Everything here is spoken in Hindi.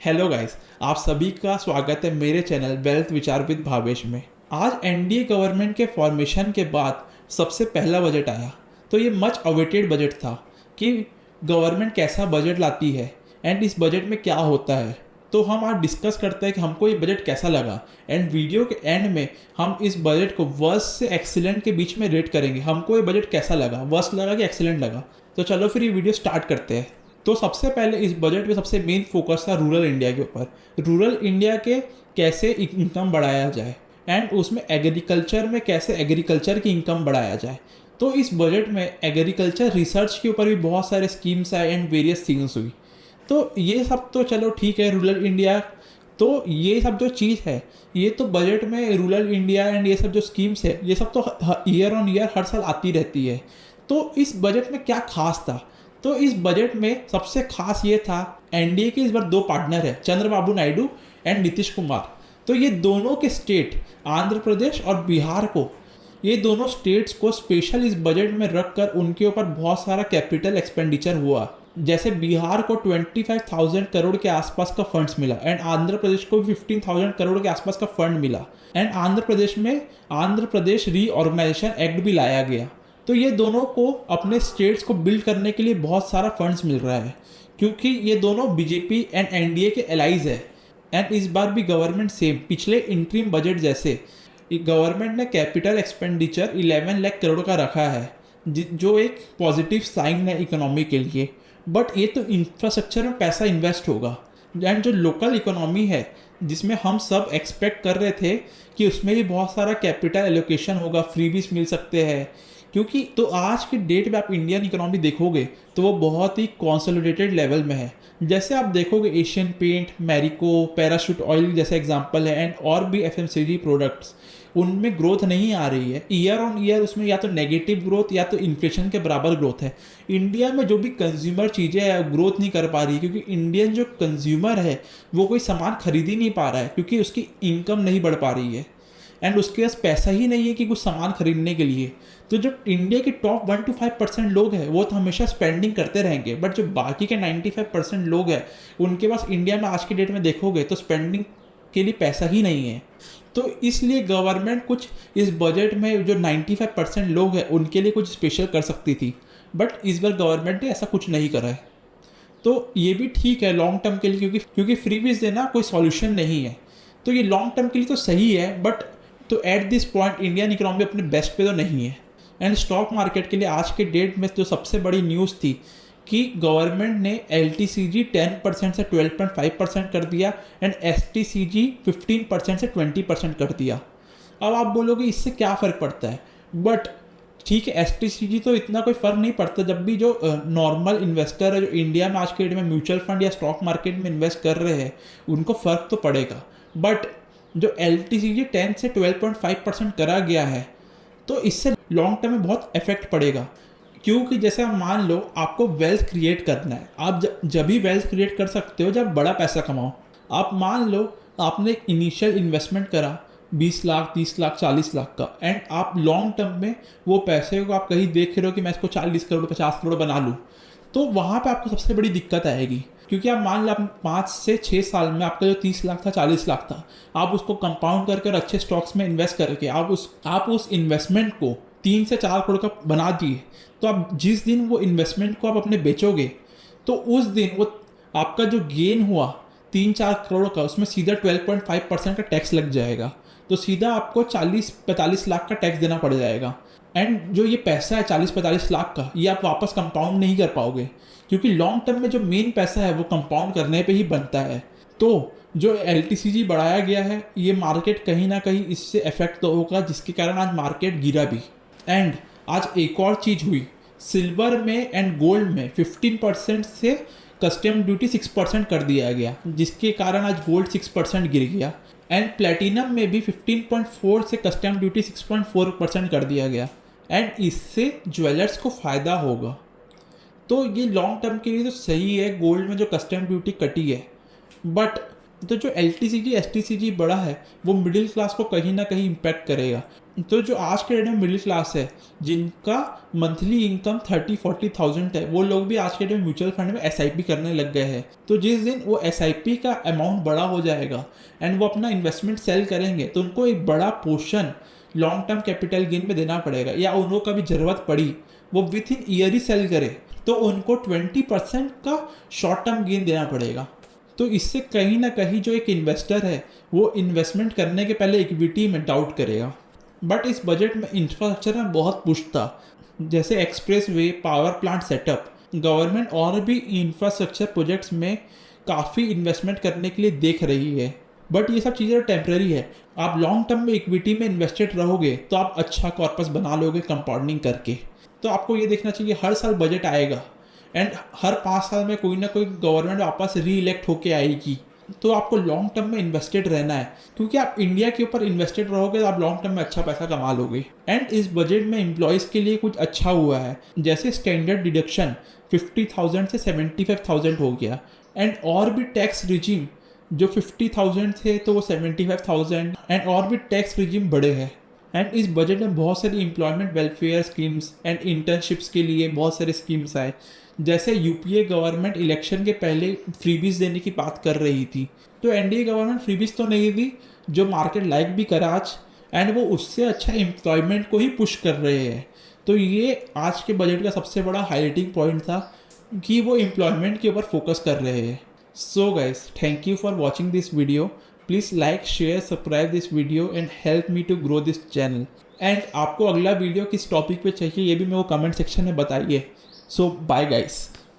हेलो गाइस, आप सभी का स्वागत है मेरे चैनल वेल्थ विचार विद भावेश में। आज एनडीए गवर्नमेंट के फॉर्मेशन के बाद सबसे पहला बजट आया, तो ये मच अवेटेड बजट था कि गवर्नमेंट कैसा बजट लाती है एंड इस बजट में क्या होता है। तो हम आज डिस्कस करते हैं कि हमको ये बजट कैसा लगा एंड वीडियो के एंड में हम इस बजट को वर्स्ट से एक्सीलेंट के बीच में रेट करेंगे। हमको ये बजट कैसा लगा, वर्स्ट लगा कि एक्सीलेंट लगा। तो चलो फिर ये वीडियो स्टार्ट करते हैं। तो सबसे पहले इस बजट में सबसे मेन फोकस था रूरल इंडिया के ऊपर। रूरल इंडिया के कैसे इनकम बढ़ाया जाए एंड उसमें एग्रीकल्चर में कैसे एग्रीकल्चर की इनकम बढ़ाया जाए। तो इस बजट में एग्रीकल्चर रिसर्च के ऊपर भी बहुत सारे स्कीम्स आए एंड वेरियस थिंग्स हुई। तो ये सब तो चलो ठीक है, रूरल इंडिया तो ये सब जो चीज़ है ये तो बजट में रूरल इंडिया एंड ये सब जो स्कीम्स है ये सब तो ईयर ऑन ईयर हर साल आती रहती है। तो इस बजट में क्या खास था? तो इस बजट में सबसे खास ये था, एनडीए के इस बार दो पार्टनर है, चंद्रबाबू नायडू एंड नीतीश कुमार। तो ये दोनों के स्टेट आंध्र प्रदेश और बिहार को, ये दोनों स्टेट्स को स्पेशल इस बजट में रखकर उनके ऊपर बहुत सारा कैपिटल एक्सपेंडिचर हुआ। जैसे बिहार को 25,000 करोड़ के आसपास का फंड्स मिला एंड आंध्र प्रदेश को 15,000 करोड़ के आसपास का फंड मिला एंड आंध्र प्रदेश में आंध्र प्रदेश रीऑर्गेनाइजेशन एक्ट भी लाया गया। तो ये दोनों को अपने स्टेट्स को बिल्ड करने के लिए बहुत सारा फंड्स मिल रहा है, क्योंकि ये दोनों बीजेपी एंड एनडीए के एलाइज है। एंड इस बार भी गवर्नमेंट सेम पिछले इंट्रीम बजट जैसे गवर्नमेंट ने कैपिटल एक्सपेंडिचर 11 लाख करोड़ का रखा है, जो एक पॉजिटिव साइन है इकोनॉमी के लिए। बट ये तो इंफ्रास्ट्रक्चर में पैसा इन्वेस्ट होगा एंड जो लोकल इकोनॉमी है जिसमें हम सब एक्सपेक्ट कर रहे थे कि उसमें भी बहुत सारा कैपिटल एलोकेशन होगा, फ्रीबीज मिल सकते हैं। क्योंकि तो आज की डेट में आप इंडियन इकोनॉमी देखोगे तो वो बहुत ही कॉन्सोलिडेटेड लेवल में है। जैसे आप देखोगे Asian paint, Marico, Parachute oil जैसे एग्जांपल है एंड और भी एफएमसीजी प्रोडक्ट्स, उनमें ग्रोथ नहीं आ रही है ईयर ऑन ईयर। उसमें या तो नेगेटिव ग्रोथ या तो इन्फ्लेशन के बराबर ग्रोथ है। इंडिया में जो भी कंज्यूमर चीज़ें हैं ग्रोथ नहीं कर पा रही, क्योंकि इंडियन जो कंज्यूमर है वो कोई सामान खरीद ही नहीं पा रहा है, क्योंकि उसकी इनकम नहीं बढ़ पा रही है एंड उसके पास पैसा ही नहीं है कि कुछ सामान खरीदने के लिए। तो जो इंडिया के टॉप 1 to 5% लोग हैं वो तो हमेशा स्पेंडिंग करते रहेंगे, बट जो बाकी के 95% लोग हैं उनके पास इंडिया में आज की डेट में देखोगे तो स्पेंडिंग के लिए पैसा ही नहीं है। तो इसलिए गवर्नमेंट कुछ इस बजट में जो 95% लोग हैं उनके लिए कुछ स्पेशल कर सकती थी, बट इस बार गवर्नमेंट ने ऐसा कुछ नहीं करा है। तो ये भी ठीक है लॉन्ग टर्म के लिए, क्योंकि फ्रीबीज देना कोई सॉल्यूशन नहीं है। तो ये लॉन्ग टर्म के लिए तो सही है, बट तो at this point Indian economy अपने बेस्ट पे तो नहीं है। एंड स्टॉक मार्केट के लिए आज के डेट में जो सबसे बड़ी न्यूज़ थी कि गवर्नमेंट ने LTCG 10% से 12.5% कर दिया एंड STCG 15% से 20% कर दिया। अब आप बोलोगे इससे क्या फ़र्क पड़ता है, बट ठीक है STCG तो इतना कोई फ़र्क नहीं पड़ता। जब भी जो नॉर्मल इन्वेस्टर है जो इंडिया में आज के डेट में म्यूचुअल फंड या स्टॉक मार्केट में इन्वेस्ट कर रहे हैं उनको फ़र्क तो पड़ेगा। बट जो LTCG 10 से 12.5% करा गया है तो इससे लॉन्ग टर्म में बहुत इफेक्ट पड़ेगा। क्योंकि जैसे आप मान लो आपको वेल्थ क्रिएट करना है, आप जब भी वेल्थ क्रिएट कर सकते हो जब बड़ा पैसा कमाओ। आप मान लो आपने एक इनिशियल इन्वेस्टमेंट करा 20 लाख 30 लाख 40 लाख का एंड आप लॉन्ग टर्म में वो पैसे को आप कहीं देख रहे हो कि मैं इसको 40 करोड़ 50 करोड़ बना लूँ, तो वहाँ पर आपको सबसे बड़ी दिक्कत आएगी। क्योंकि आप मान लो आप 5 से 6 साल में आपका जो 30 लाख था 40 लाख था, आप उसको कंपाउंड करके और अच्छे स्टॉक्स में इन्वेस्ट करके आप उस इन्वेस्टमेंट को 3 से 4 करोड़ का बना दिए। तो आप जिस दिन वो इन्वेस्टमेंट को आप अपने बेचोगे तो उस दिन वो आपका जो गेन हुआ 3-4 करोड़ का उसमें सीधा 12.5% का टैक्स लग जाएगा। तो सीधा आपको 40-45 लाख का टैक्स देना पड़ जाएगा। एंड जो ये पैसा है 40-45 लाख का, ये आप वापस कंपाउंड नहीं कर पाओगे, क्योंकि लॉन्ग टर्म में जो मेन पैसा है वो कंपाउंड करने पे ही बनता है। तो जो LTCG बढ़ाया गया है ये मार्केट कहीं ना कहीं इससे इफेक्ट तो होगा, जिसके कारण आज मार्केट गिरा भी। एंड आज एक और चीज़ हुई, सिल्वर में एंड गोल्ड में 15% से कस्टम ड्यूटी 6% कर दिया गया, जिसके कारण आज गोल्ड 6% गिर गया। एंड प्लेटिनम में भी 15.4 से कस्टम ड्यूटी 6.4% कर दिया गया एंड इससे ज्वेलर्स को फ़ायदा होगा। तो ये लॉन्ग टर्म के लिए तो सही है गोल्ड में जो कस्टम ड्यूटी कटी है, बट तो जो LTCG STCG बढ़ा है वो मिडिल क्लास को कहीं ना कहीं इम्पैक्ट करेगा। तो जो आज के डेट में मिडिल क्लास है, जिनका मंथली इनकम 30-40 थाउजेंड है, वो लोग भी आज के डेट में म्यूचुअल फंड में SIP करने लग गए हैं। तो जिस दिन वो SIP का अमाउंट बड़ा हो जाएगा एंड वो अपना इन्वेस्टमेंट सेल करेंगे, तो उनको एक बड़ा portion long term capital gain में देना पड़ेगा, या उनको कभी ज़रूरत पड़ी वो विथ इन ईयर ही सेल करे तो उनको 20% का शॉर्ट टर्म गेन देना पड़ेगा। तो इससे कहीं ना कहीं जो एक इन्वेस्टर है वो इन्वेस्टमेंट करने के पहले इक्विटी में डाउट करेगा। बट इस बजट में इंफ्रास्ट्रक्चर में बहुत पुश था, जैसे express way, power plant setup. Government और भी इंफ्रास्ट्रक्चर प्रोजेक्ट्स में काफ़ी इन्वेस्टमेंट करने के लिए देख रही है। बट ये सब चीज़ें टेम्प्रेरी है। आप लॉन्ग टर्म में इक्विटी में इन्वेस्टेड रहोगे तो आप अच्छा कॉर्पस बना लोगे कंपाउंडिंग करके। तो आपको ये देखना चाहिए हर साल बजट आएगा एंड हर 5 साल में कोई ना कोई गवर्नमेंट वापस री इलेक्ट होके आएगी। तो आपको लॉन्ग टर्म में इन्वेस्टेड रहना है, क्योंकि आप इंडिया के ऊपर इन्वेस्टेड रहोगे तो आप लॉन्ग टर्म में अच्छा पैसा कमा लोगे। एंड इस बजट में एम्प्लॉयज़ के लिए कुछ अच्छा हुआ है, जैसे स्टैंडर्ड डिडक्शन 50,000 से 75,000 हो गया। एंड और भी टैक्स रिजीम जो 50,000 थे तो वो 75,000, एंड और भी टैक्स रिजीम बढ़े हैं। एंड इस बजट में बहुत सारी employment welfare schemes and internships के लिए बहुत सारे स्कीम्स आए। जैसे यूपीए गवर्नमेंट इलेक्शन के पहले फ्रीबीज देने की बात कर रही थी, तो एनडीए गवर्नमेंट फ्रीबीज तो नहीं दी, जो मार्केट लाइक भी करा आज, एंड वो उससे अच्छा एम्प्लॉयमेंट को ही पुश कर रहे हैं। तो ये आज के बजट का सबसे बड़ा हाईलाइटिंग पॉइंट था कि वो एम्प्लॉयमेंट के ऊपर फोकस कर रहे हैं। So guys, thank you for watching this video. Please like, share, subscribe this video and help me to grow this channel. And आपको अगला वीडियो किस टॉपिक पे चाहिए ये भी मेरे को कमेंट सेक्शन में बताइए। सो बाय गाइस।